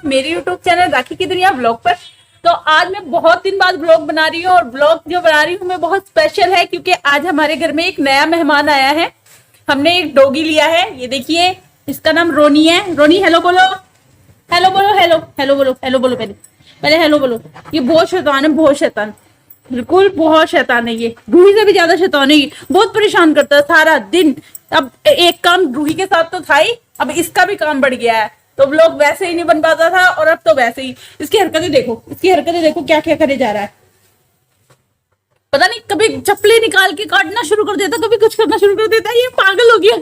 मेरे YouTube channel राखी की दुनिया ब्लॉग पर। तो आज मैं बहुत दिन बाद ब्लॉग बना रही हूँ और ब्लॉग जो बना रही हूँ मैं बहुत स्पेशल है क्योंकि आज हमारे घर में एक नया मेहमान आया है। हमने एक डॉगी लिया है, ये देखिए, इसका नाम रोनी है। रोनी हेलो बोलो, हेलो बोलो, हेलो हेलो बोलो, हेलो बोलो, पहले पहले हेलो बोलो। ये बहुत शैतान है, बहुत शैतान, बिल्कुल बहुत शैतान है। ये रूही से भी ज्यादा शैतान है, ये बहुत परेशान करता है सारा दिन। अब एक काम रूही के साथ तो था ही, अब इसका भी काम बढ़ गया है। तो ब्लॉग वैसे ही नहीं बन पाता था और अब तो वैसे ही। इसकी हरकतें देखो, इसकी हरकतें देखो, क्या क्या करे जा रहा है। पता नहीं, कभी चप्पलें निकाल के काटना शुरू कर देता, कभी कुछ करना शुरू कर देता है। ये पागल हो गया,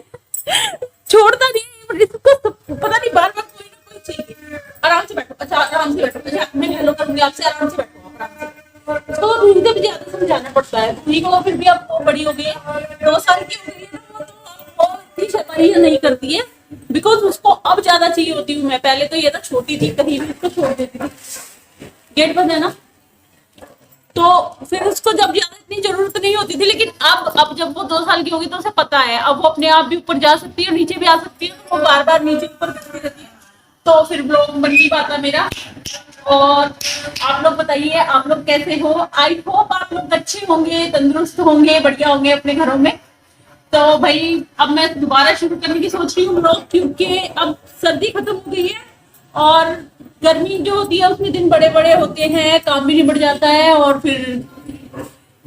छोड़ता नहीं इसको। पता नहीं, बार बार कोई ना कोई चाहिए। आराम से बैठो, अच्छा आराम से बैठो। अच्छा मैं हेलो करूंगी आपसे, आराम से बैठो, आराम से। तो रूही को भी ज्यादा समझाना पड़ता है। रूही को फिर भी अब वो बड़ी हो गई है, 2 साल की हो गई है ना, तो वो इतनी शैतानी नहीं करती है बिकॉज उसको अब ज्यादा चाहिए होती हूँ मैं। पहले तो ये तो छोटी थी, कहीं भी उसको छोड़ देती थी। गेट बंद है ना, तो फिर उसको जब ज्यादा इतनी जरूरत नहीं होती थी। लेकिन अब जब वो 2 साल की होगी तो उसे पता है, अब वो अपने आप भी ऊपर जा सकती है, नीचे भी आ सकती है। तो वो बार बार नीचे ऊपर करती रहती है। तो फिर ब्लॉग बन नहीं पाता मेरा। और आप लोग बताइए, आप लोग कैसे हो? आई होप आप लोग अच्छे होंगे, तंदुरुस्त होंगे, बढ़िया होंगे अपने घरों में। तो भाई अब मैं दोबारा शुरू करने की सोच रही हूँ ब्लॉग, क्योंकि अब सर्दी खत्म हो गई है और गर्मी जो होती है उसमें दिन बड़े बड़े होते हैं, काम भी निबट जाता है और फिर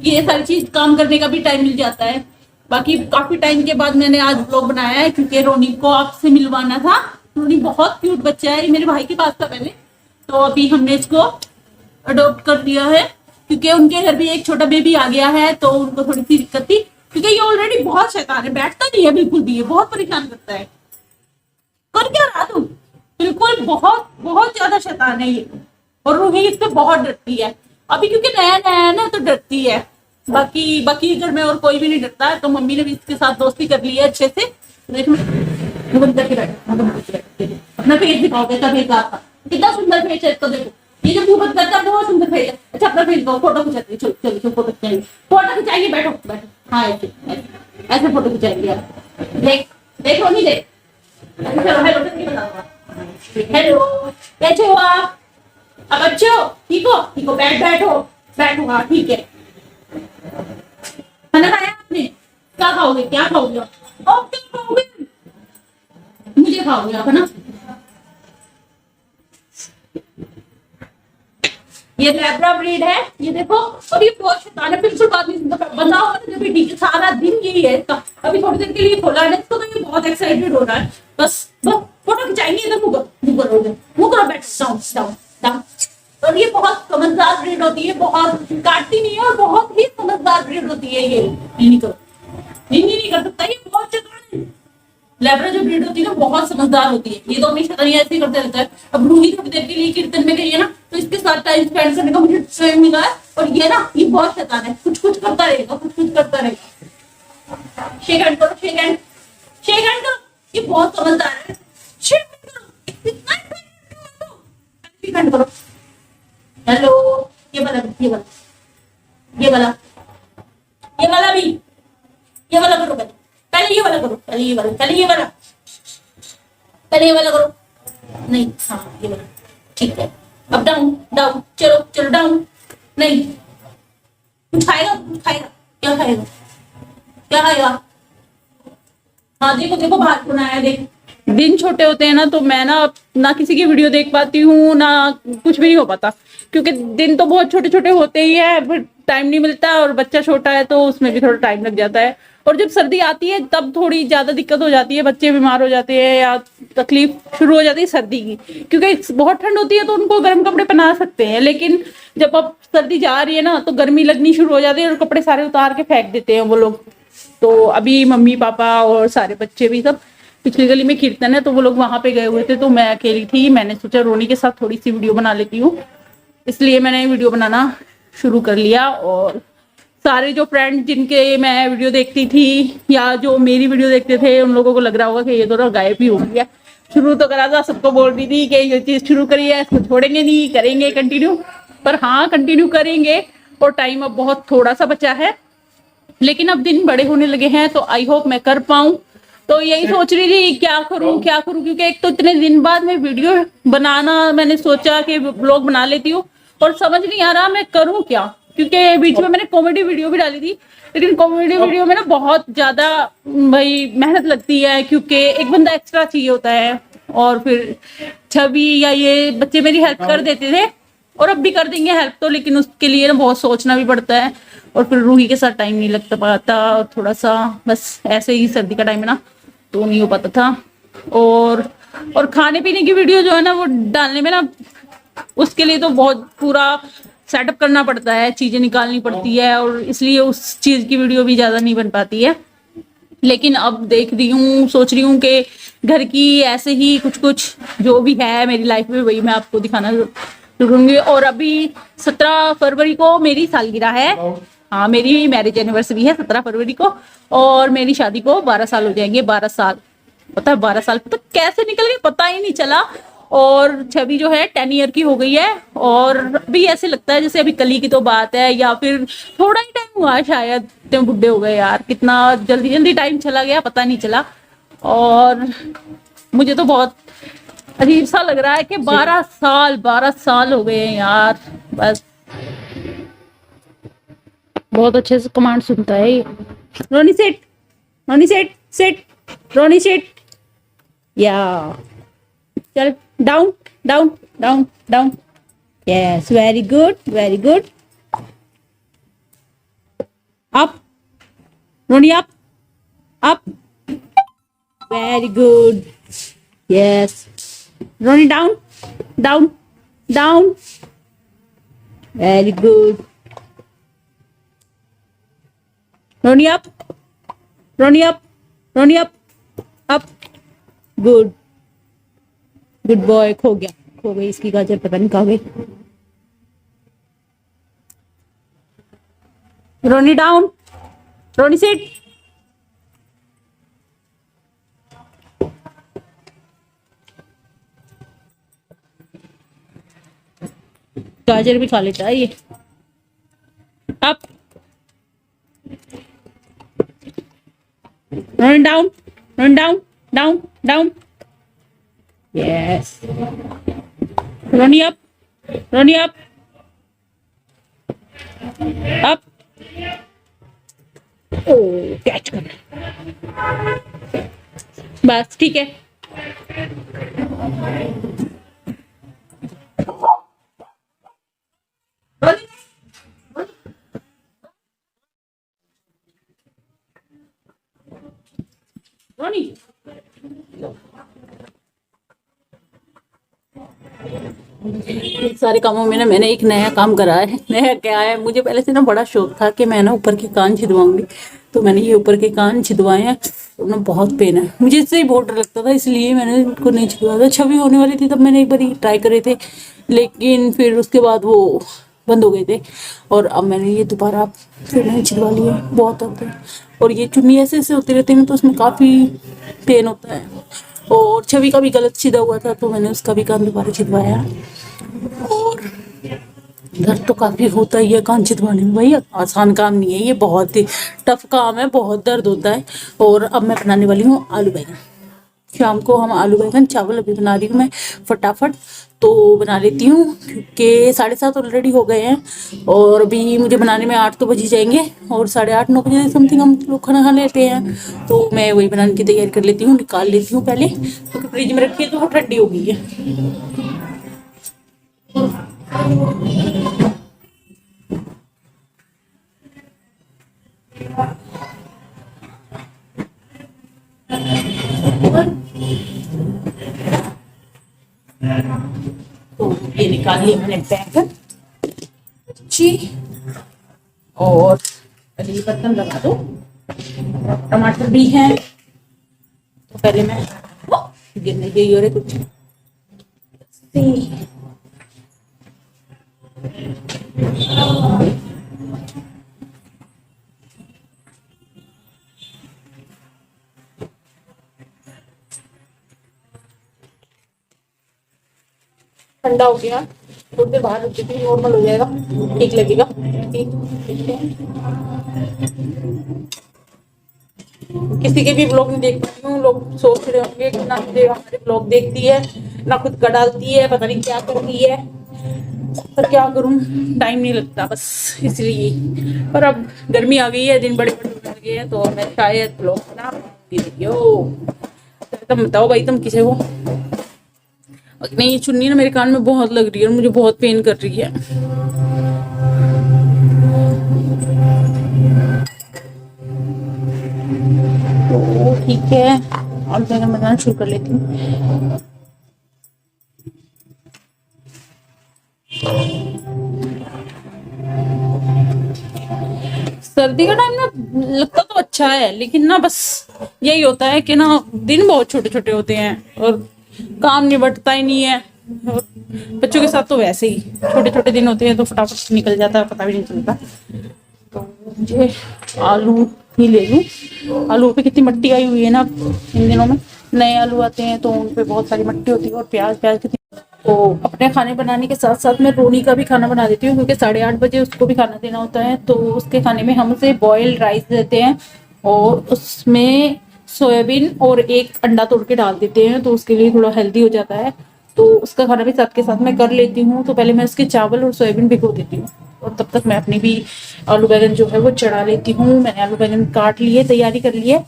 ये सारी चीज काम करने का भी टाइम मिल जाता है। बाकी काफी टाइम के बाद मैंने आज ब्लॉग बनाया है क्योंकि रोनी को आपसे मिलवाना था। रोनी बहुत क्यूट बच्चा है, मेरे भाई के पास था पहले, तो अभी हमने इसको अडॉप्ट कर लिया है क्योंकि उनके घर भी एक छोटा बेबी आ गया है। तो उनको थोड़ी सी दिक्कत थी क्योंकि ये ऑलरेडी बहुत शैतान है, बैठता नहीं है बिल्कुल भी, ये बहुत परेशान करता है। कर क्या रहा तुम? बिल्कुल बहुत बहुत ज्यादा शैतान है ये। और रूही इससे बहुत डरती है अभी क्योंकि नया नया है ना, तो डरती है। बाकी घर में और कोई भी नहीं डरता है। तो मम्मी ने भी इसके साथ दोस्ती कर ली है अच्छे से। देख अपना फेस दिखाओ, कैसा फेस आपका, कितना सुंदर फेस है इसको देखो। ये जो मुंह करता है बहुत सुंदर फेस है। अच्छा अपना फेस दिखाओ, फोटो खिंचाते, चलो चलो चलो फोटो खिंचाएंगे, फोटो खिंचाएंगे, बैठो बैठो। हाँ ऐसे ऐसे ऐसे फोटो खिंचाएंगे आप। देख देख रोनी देख, हेलो कैसे हो आप? अब अच्छे हो, ठीक हो? ठीक हो, बैठो बैठो। हाँ ठीक है। खाना खाया आपने? क्या खाओगे, क्या खाओगे? क्या खाओगे? मुझे खाओगे आप, है ना? ये लैब्रा ब्रीड है, ये देखो। और ये बहुत शैतान है, बिल्कुल बात नहीं सुनता। बंदा होगा ना जब भी ठीक है, सारा दिन यही है इसका। अभी थोड़ी देर के लिए खोला है इसको, तो ये बहुत एक्साइटेड हो रहा है। बस फोटो खिंचाएंगे, इधर मुंह करो, बैठ डाउन डाउन डाउन। और ये बहुत समझदार ब्रीड होती है, बहुत काटती नहीं है और बहुत ही समझदार ब्रीड होती है। ये नहीं करो, नहीं कर सकता, ये बहुत शैतान है। लैब्रा जो ब्रीड होती है ना बहुत समझदार होती है। ये तो हमेशा ऐसे ही करते रहता है। अब रूही थोड़ी देर के लिए कीर्तन में गई है ना, तो इसके साथ टाइम स्पेंड करने का मुझे टाइम मिला है। और ये ना, ये बहुत शैतान है, कुछ कुछ करता रहेगा, कुछ कुछ करता रहेगा। शेक हैंड करो, शेक हैंड करो। ये बहुत समझदार है, शेक हैंड करो। हेलो, ये वाला भी, ये वाला भी, ये वाला करो। पहले ये वाला करो, पहले ये वाला करो। नहीं, हाँ ये वाला ठीक है। अब डाउन डाउन, चलो डाउन। नहीं कुछ खाएगा, क्या खाएगा? हाँ देखो बाहर कौन आया, देख। दिन छोटे होते हैं ना, तो मैं ना किसी की वीडियो देख पाती हूँ, ना कुछ भी नहीं हो पाता क्योंकि दिन तो बहुत छोटे छोटे होते ही है, फिर टाइम नहीं मिलता। और बच्चा छोटा है तो उसमें भी थोड़ा टाइम लग जाता है। और जब सर्दी आती है तब थोड़ी ज्यादा दिक्कत हो जाती है, बच्चे बीमार हो जाते हैं या तकलीफ शुरू हो जाती है सर्दी की, क्योंकि बहुत ठंड होती है तो उनको गर्म कपड़े पहना सकते हैं। लेकिन जब अब सर्दी जा रही है ना, तो गर्मी लगनी शुरू हो जाती है और कपड़े सारे उतार के फेंक देते हैं वो लोग। तो अभी मम्मी पापा और सारे बच्चे भी सब पिछली गली में कीर्तन है, तो वो लोग वहां पे गए हुए थे, तो मैं अकेली थी। मैंने सोचा रोनी के साथ थोड़ी सी वीडियो बना लेती हूँ, इसलिए मैंने वीडियो बनाना शुरू कर लिया। और सारे जो फ्रेंड जिनके मैं वीडियो देखती थी या जो मेरी वीडियो देखते थे, उन लोगों को लग रहा होगा कि ये तो गायब ही हो गया। शुरू तो करा था, सबको बोल रही थी कि ये चीज शुरू करी है, इसको छोड़ेंगे नहीं, करेंगे कंटिन्यू। पर हाँ, कंटिन्यू करेंगे। और टाइम अब बहुत थोड़ा सा बचा है, लेकिन अब दिन बड़े होने लगे हैं, तो आई होप मैं कर पाऊं। तो तो यही सोच रही थी क्या करूं क्या करूं, क्योंकि एक तो इतने दिन बाद मैं वीडियो बनाना, मैंने सोचा कि ब्लॉग बना लेती हूँ और समझ नहीं आ रहा मैं करूं क्या, क्योंकि बीच में मैंने कॉमेडी वीडियो भी डाली थी, लेकिन कॉमेडी वीडियो में ना बहुत ज्यादा भाई मेहनत लगती है, क्योंकि एक बंदा एक्स्ट्रा चाहिए होता है, और फिर छवि या ये बच्चे मेरी हेल्प कर देते थे और अब भी कर देंगे हेल्प तो, लेकिन उसके लिए ना बहुत सोचना भी पड़ता है, और फिर रूही के साथ टाइम नहीं लगता पाता, और थोड़ा सा बस ऐसे ही सर्दी का टाइम है ना तो नहीं हो पाता था। और खाने पीने की वीडियो जो है ना वो डालने में ना, उसके लिए तो बहुत पूरा सेटअप करना पड़ता है, चीजें निकालनी पड़ती है, और इसलिए उस चीज की वीडियो भी ज्यादा नहीं बन पाती है। लेकिन अब देख रही हूँ, सोच रही हूँ कि घर की ऐसे ही कुछ कुछ जो भी है मेरी लाइफ में वही मैं आपको दिखाना करूंगी। और अभी 17 फरवरी को मेरी सालगिरह है, हाँ मेरी मैरिज एनिवर्सरी है 17 फरवरी को, और मेरी शादी को 12 साल हो जाएंगे। 12 साल, पता है 12 साल तो कैसे निकल गए पता ही नहीं चला। और छवि जो है 10 ईयर की हो गई है, और अभी ऐसे लगता है जैसे अभी कल ही की तो बात है, या फिर थोड़ा ही टाइम हुआ शायद, इतने बुढ़े हो गए यार, कितना जल्दी जल्दी टाइम चला गया पता नहीं चला। और मुझे तो बहुत अजीब सा लग रहा है कि 12 साल हो गए हैं यार। बस बहुत अच्छे से कमांड सुनता है ये। Ronnie set, Ronnie set, set, Ronnie set, या चल down down down down, yes very good very good, up Ronnie up up, very good, yes Ronnie down down down, very good, Ronnie up, Ronnie up, Ronnie up up, good good boy. खो गया, खो गई इसकी गाजर, पता नहीं कहाँ गई। रोनी डाउन, रोनी सिट, गाजर भी खा लेता है ये। Up, run down, run down down down, yes Ronnie up, Ronnie up up, oh catch करना, बस ठीक है। रोनी सारे कामों में ना मैंने एक नया काम करा है। नया क्या है, मुझे पहले से ना बड़ा शौक था कि मैं ना ऊपर के कान छिदवाऊंगी, तो मैंने ये ऊपर के कान छिदवाए हैं। तो ना बहुत पेन है, मुझे इससे ही बहुत डर लगता था, इसलिए मैंने इनको नहीं छिदवाया था। छवि होने वाली थी तब मैंने एक बार ट्राई करे थे, लेकिन फिर उसके बाद वो बंद हो गए थे, और अब मैंने ये दोबारा फिर मैंने छिदवा लिए। बहुत होता है, और ये चुन्नी ऐसे ऐसे होते रहते हैं तो उसमें काफ़ी पेन होता है। और छवि का भी गलत छिदा हुआ था तो मैंने उसका भी कान दोबारा छिदवाया। और दर्द तो काफ़ी होता ही है कान छिदवाने में, भाई आसान काम नहीं है ये, बहुत ही टफ काम है, बहुत दर्द होता है। और अब मैं बनाने वाली हूँ आलू बैंगन। शाम को हम आलू बैंगन चावल अभी बना रही हूँ मैं फटाफट, तो बना लेती हूँ क्योंकि 7:30 ऑलरेडी हो गए हैं, और अभी मुझे बनाने में 8 तो बज ही जाएंगे, और 8:30-9 बजे समथिंग हम लोग खाना खा लेते हैं। तो मैं वही बनाने की तैयारी कर लेती हूँ, निकाल लेती हूँ पहले, क्योंकि फ्रिज में रखी है तो वो ठंडी हो गई है। तो ये निकाल लिया मैंने बैंगन जी, और ये बर्तन लगा दो, टमाटर भी हैं। तो पहले मैं गिरने गई और कुछ ठंडा हो गया, थोड़ी देर बाहर रख देती हूँ, नॉर्मल हो जाएगा, ठीक लगेगा। किसी के भी ब्लॉग नहीं देख पाती हूँ। लोग सोच रहे होंगे कि ना मुझे हमारे ब्लॉग देखती है ना खुद का डालती है, पता नहीं क्या कर रही है, पर क्या करूँ, टाइम नहीं लगता बस इसलिए। पर अब गर्मी आ गई है, दिन बड़े बड़े होने लगे हैं, तो मैं शायद ब्लॉग बना पाऊंगी। तुम बताओ भाई, तुम किसे हो? नहीं, ये चुन्नी ना मेरे कान में बहुत लग रही है और मुझे बहुत पेन कर रही है। तो ठीक है, और मैं बनाना शुरू कर लेती हूँ। सर्दी का टाइम ना लगता तो अच्छा है, लेकिन ना बस यही होता है कि ना दिन बहुत छोटे छोटे होते हैं और काम निबटता ही नहीं है। और बच्चों के साथ तो वैसे ही छोटे छोटे दिन होते हैं तो फटाफट निकल जाता है, पता भी नहीं चलता। तो मुझे आलू ही ले लूँ। आलू पे कितनी मिट्टी आई हुई है ना इन दिनों में, नए आलू आते हैं तो उन पे बहुत सारी मिट्टी होती है। और प्याज कितनी। तो अपने खाने बनाने के साथ साथ मैं रोनी का भी खाना बना देती हूँ, क्योंकि 8:30 बजे उसको भी खाना देना होता है। तो उसके खाने में हम उसे बॉइल्ड राइस देते हैं और उसमें सोयाबीन और एक अंडा तोड़ के डाल देते हैं, तो उसके लिए थोड़ा हेल्दी हो जाता है। तो उसका खाना भी साथ के साथ मैं कर लेती हूँ। तो पहले मैं उसके चावल और सोयाबीन भिगो देती हूँ और तब तक मैं अपनी भी आलू बैगन जो है वो चढ़ा लेती हूँ। मैंने आलू बैगन काट लिए, तैयारी कर ली है,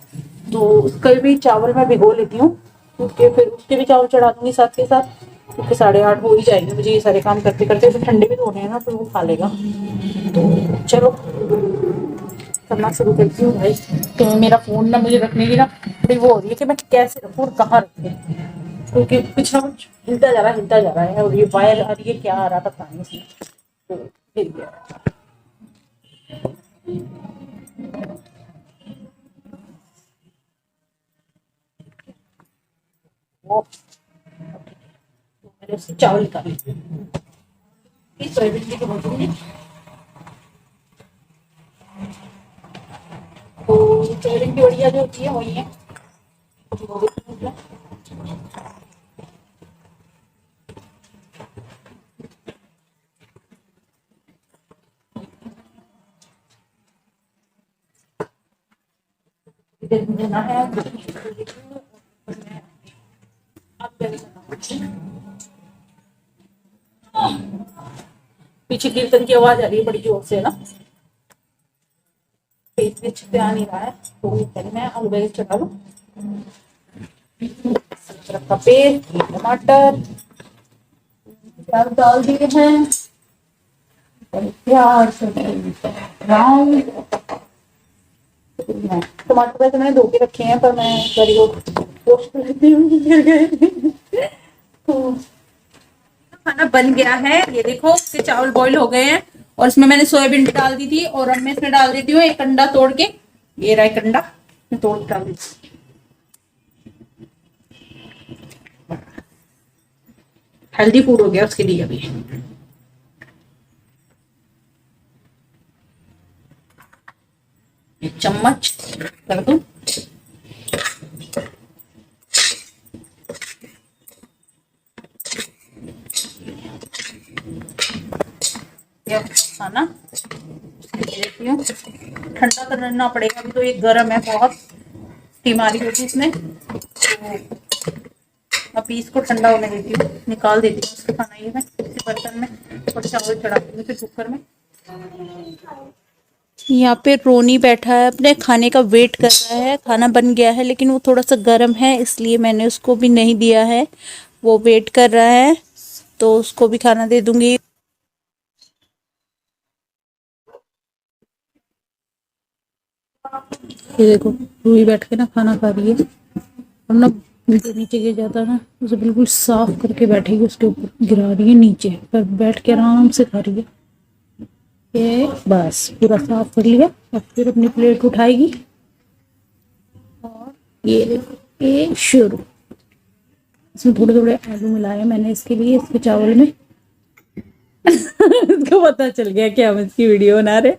तो उसका भी चावल मैं भिगो लेती हूँ, क्योंकि फिर उसके भी चावल चढ़ा दूंगी साथ के साथ, क्योंकि 8:30 हो ही जाएंगे मुझे ये सारे काम करते करते। तो ठंडे भी तो होने हैं ना, फिर वो खा लेगा। तो चलो करना शुरू करती हूँ भाई। तो मेरा फोन ना मुझे रखने की ना थोड़ी वो हो रही है कि मैं कैसे रखूँ और कहाँ रखूँ, क्योंकि कुछ ना कुछ हिलता जा रहा है। और ये वायर आ रही है, क्या आ रहा पता नहीं इसमें, तो गिर गया। वो मैंने उससे चावल निकाले, सोयाबीन की बोतल। तो सोयाबीन की बढ़िया जो होती है वही है। देना है पीछे कीर्तन की आवाज आ रही है बड़ी जोर से ना, पेट में छिपे आ नहीं रहा है। तो पहले मैं आलू बैगन चढ़ा लूं। अदरक का पेस्ट, टमाटर, प्याज डाल दिए हैं, प्याज ब्राउन। टमाटर वैसे मैंने धो के रखे हैं, पर मैं करी वॉश कर लेती हूँ, गिर गए। तो खाना बन गया है, ये देखो इसके चावल बॉईल हो गए हैं और इसमें मैंने सोयाबीन भी डाल दी थी। और अब मैं इसमें डाल देती हूँ एक अंडा तोड़ के, ये रहा एक अंडा, मैं तोड़ के डाल देती हूँ। हेल्दी फूड हो गया उसके लिए अभी। एक चम्मच कर दूं, खाना देखती हूँ। ठंडा करना पड़ेगा, अभी तो ये गर्म है बहुत, स्टीम आ रही होगी इसमें। तो अभी इसको ठंडा होने देती हूँ, निकाल देती हूँ इसका खाना ये मैं किसी बर्तन में, और चावल चढ़ा दूंगी फिर कुकर में। यहाँ पे रोनी बैठा है, अपने खाने का वेट कर रहा है। खाना बन गया है लेकिन वो थोड़ा सा गर्म है, इसलिए मैंने उसको भी नहीं दिया है। वो वेट कर रहा है, तो उसको भी खाना दे दूंगी। ये देखो रूही बैठ के ना खाना खा रही है, और ना नीचे नीचे गिर जाता है ना, उसे बिल्कुल साफ करके बैठेगी, उसके ऊपर गिरा रही है नीचे, पर बैठ के आराम से खा रही है। ये बस पूरा साफ कर लिया, और फिर अपनी प्लेट उठाएगी। और ये शुरू, इसमें थोड़े थोड़े आलू मिलाए मैंने इसके लिए, इसके चावल में। इसको पता चल गया कि हम इसकी वीडियो बना रहे,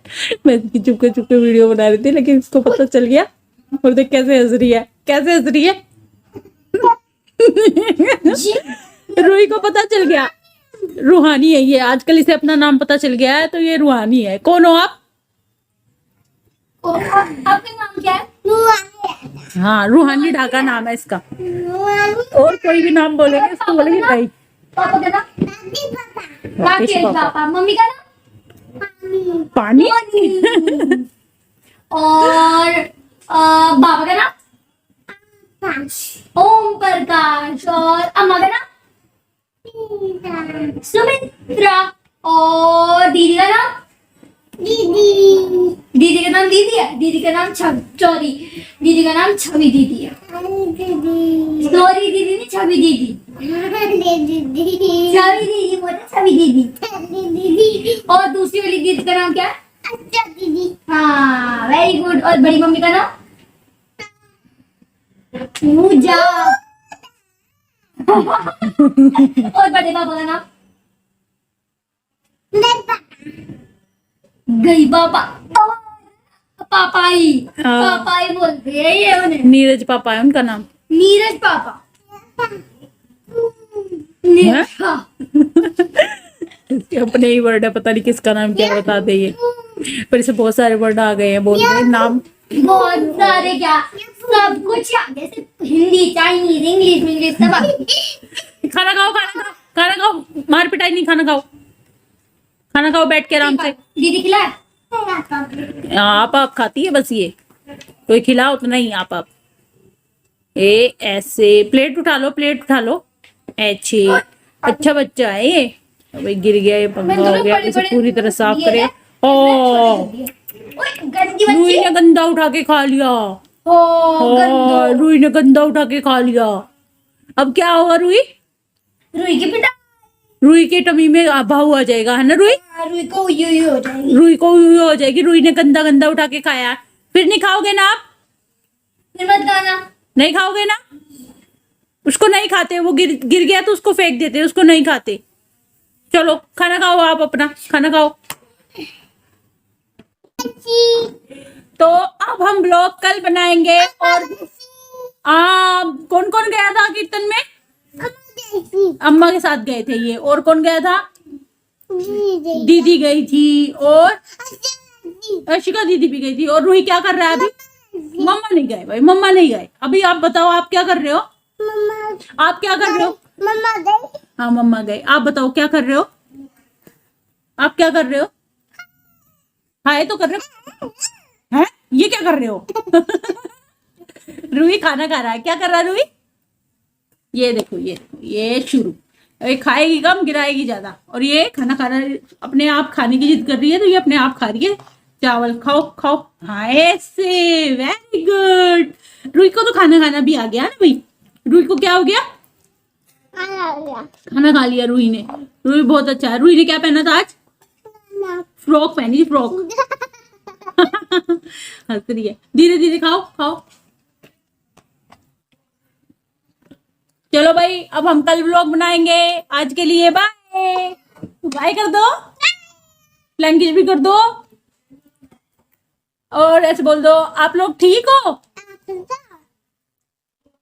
मैं इसकी चुपके चुपके वीडियो बना रही थी, लेकिन इसको पता चल गया। और देख कैसे हंस रही है, कैसे हंस रही है। रूही को पता चल गया, रूहानी है ये, आजकल इसे अपना नाम पता चल गया है, तो ये रूहानी है। कौन हो आप? आपका नाम क्या है? हाँ, रूहानी ढाका नाम है इसका। और कोई भी नाम बोलेंगे इसको बोलेंगे गई। पापा का नाम राकेश पापा। मम्मी का नाम पानी। और बाबा का नाम ओम प्रकाश। और अम्मा का नाम सुमित्रा। और दीदी का नाम दीदी का नाम दीदी है। दीदी का नाम सॉरी दीदी का नाम छवि दीदी है। सॉरी दीदी नहीं, छवि दीदी। छवि दीदी बोले, छवि दीदी। और दूसरी वाली दीदी का नाम क्या है? अच्छा दीदी। हाँ, वेरी गुड। और बड़ी मम्मी का नाम पूजा। और बड़े पापा का नाम गई पापा। पापाई पापाई बोलते हैं ये उन्हें। नीरज पापा है उनका नाम। नीरज पापा। नीरज इसके अपने ही वर्ड है, पता नहीं किसका नाम क्या बता दे ये। पर इसे बहुत सारे वर्ड आ गए हैं, बोल रहे नाम बहुत सारे। क्या सब कुछ जैसे हिंदी, चाइनीज, इंग्लिश सब आ गया। खाना खाओ, खाना खाओ, खाना खाओ, मार पिटाई नहीं, खाना खाओ, खाना खाओ बैठ के आराम से। दीदी खिलाए आप खाती है बस, ये कोई खिलाओ तो नहीं। आप ए ऐसे प्लेट उठा लो, प्लेट उठा लो। ऐसे अच्छा बच्चा है ये। अबे गिर गया, ये पंगा हो गया, इसे पूरी तरह साफ करे। ओ रूही ने गंदा उठा के खा लिया। रूही ने गंदा उठा के खा लिया। अब क्या होगा रूही? रुई की पिटा रूही के टमी में भाव आ जाएगा, है ना रूही? रुई को यूं हो जाएगी। रूही को हो जाएगी। रूही ने गंदा गंदा उठा के खाया, फिर नहीं खाओगे ना आप? फिर मत खाना। नहीं खाओगे ना? उसको नहीं खाते, वो गिर गया तो उसको फेंक देते, उसको नहीं खाते। चलो खाना खाओ, आप अपना खाना खाओ। तो अब हम ब्लॉग कल बनाएंगे। और कौन कौन गया था कीर्तन में? अम्मा के साथ गए थे ये। और कौन गया था? दीदी गई थी। और अर्शिका दीदी भी गई थी। और रूही क्या कर रहा है अभी? मम्मा नहीं गए भाई, मम्मा नहीं गए। अभी आप बताओ, आप क्या कर रहे हो? आप क्या कर रहे हो? मम्मा गई। हाँ मम्मा गए। आप बताओ क्या कर रहे हो? आप क्या कर रहे हो? हाय तो कर रहे हो? हैं? ये क्या कर रहे हो? रूही खाना खा रहा है। क्या कर रहा है रूही? ये देखो, ये शुरू। ये खाएगी कम, गिराएगी ज्यादा। और ये खाना खा रहा है, अपने आप खाने की जिद कर रही है, तो ये अपने आप खा रही है। चावल खाओ खाओ। हाँ ऐसे, वेरी गुड। रूही को तो खाना खाना भी आ गया ना भाई। रूही को क्या हो गया? खाना खा लिया रूही ने। रूही बहुत अच्छा है। रूही ने क्या पहना था आज? फ्रॉक पहनी थी, फ्रॉक। हंस रही है। धीरे धीरे खाओ खाओ। चलो भाई, अब हम कल व्लॉग बनाएंगे। आज के लिए बाय। बाय कर दो, लैंग्वेज भी कर दो, और ऐसे बोल दो आप लोग ठीक हो।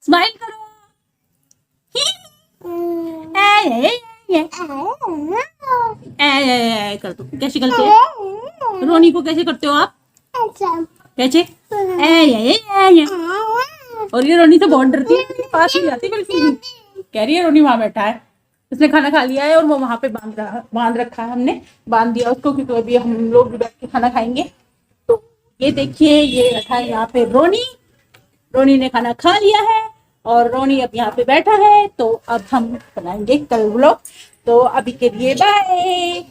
स्माइल करो। कर दो। कैसे करते हो? रोनी को कैसे करते हो आप? कैसे? और ये रोनी तो बहुत डरती है, पास नहीं जाती बिल्कुल भी। कह रही है रोनी वहां बैठा है, उसने खाना खा लिया है और वो वहां पे बांध रखा है। हमने बांध दिया उसको, क्योंकि अभी हम लोग भी बैठ के खाना खाएंगे। तो ये देखिए, ये रखा है यहाँ पे रोनी। रोनी ने खाना खा लिया है और रोनी अब यहाँ पे बैठा है। तो अब हम बनाएंगे कल व्लॉग। तो अभी के लिए बाय।